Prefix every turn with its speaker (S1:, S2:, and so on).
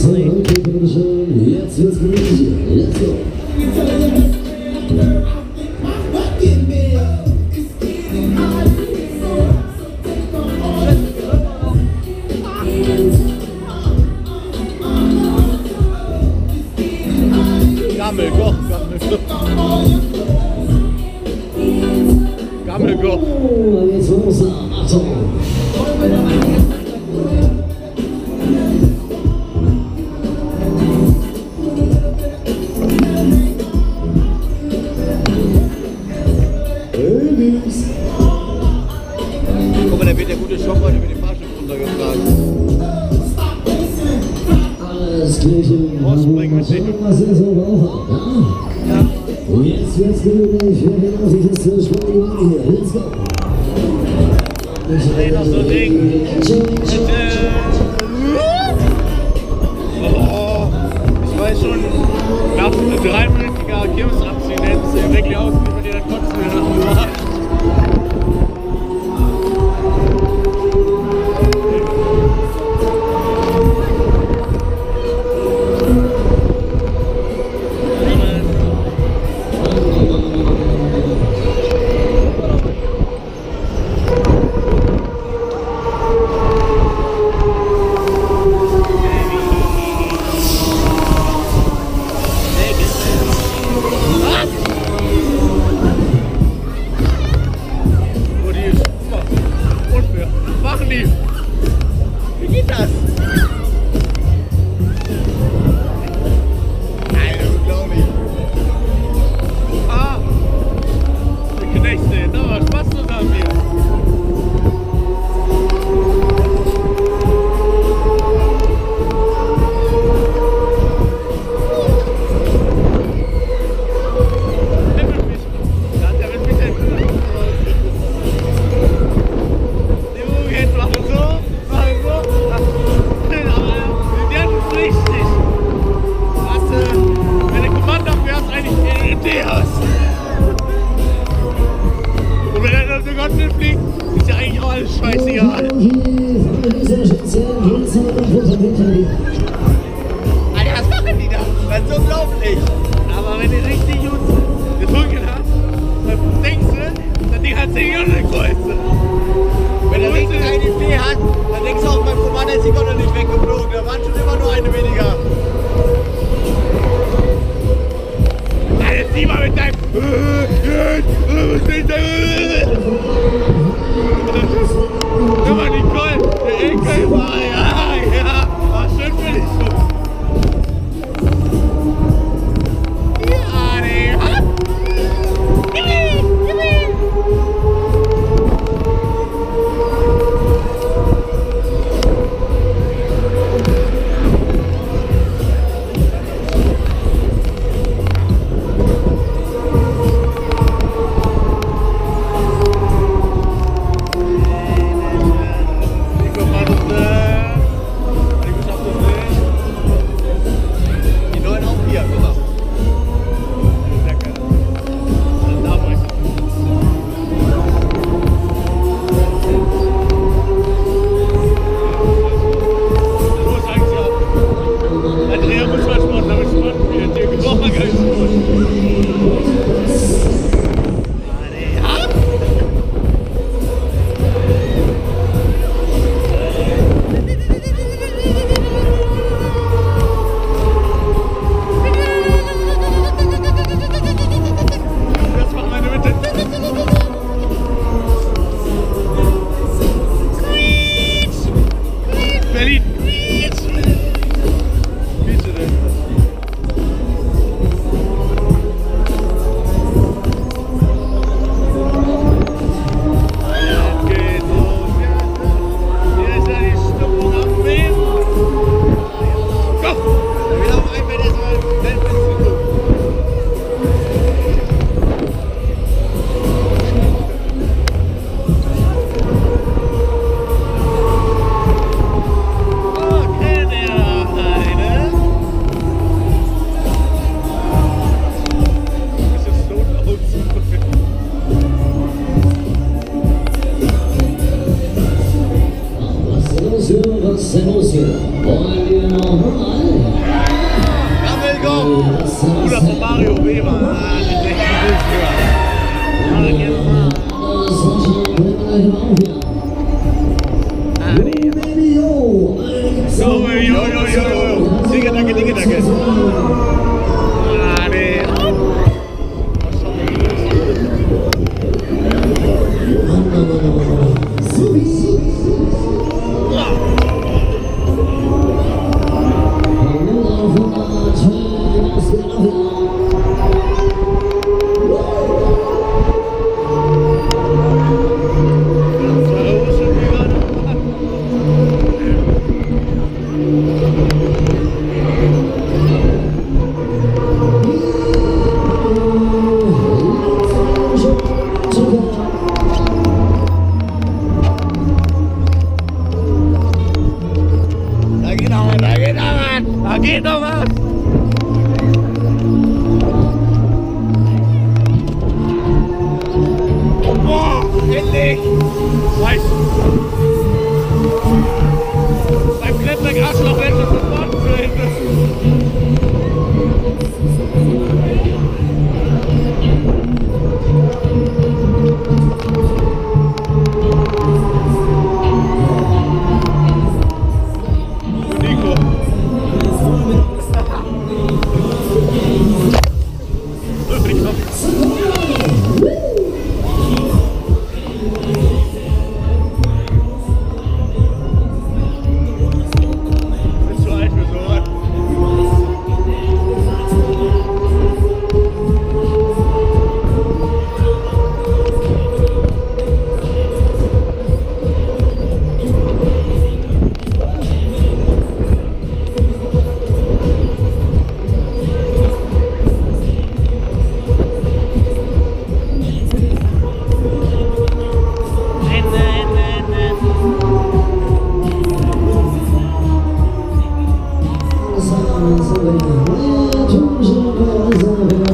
S1: Okay, bitteschön. Jetzt wird's gemütlich. Let's go.
S2: Gammelgott.
S1: Oh, jetzt los. Achtung.
S2: Guck mal, da wird der gute Schock heute mit dem Fahrstuhl runtergetragen.
S1: Alles Klärchen. Was ist so drauf? Ja. Und jetzt wird's gemütlich. Wir gehen auf die Kiste. Springen hier. Let's go.
S2: Ich dreh noch so ein Ding. Oh, ich weiß schon, nach 3-minütiger Kirmesabstinenz wirklich aus, wie man dir das kotzen will. Jo. Digga, danke, Digga, danke. Ah, nee. Da geht noch was! Boah, endlich! Weiß! Beim Klettern Arschloch hätte ich sofort zu Ende.
S1: Thank you.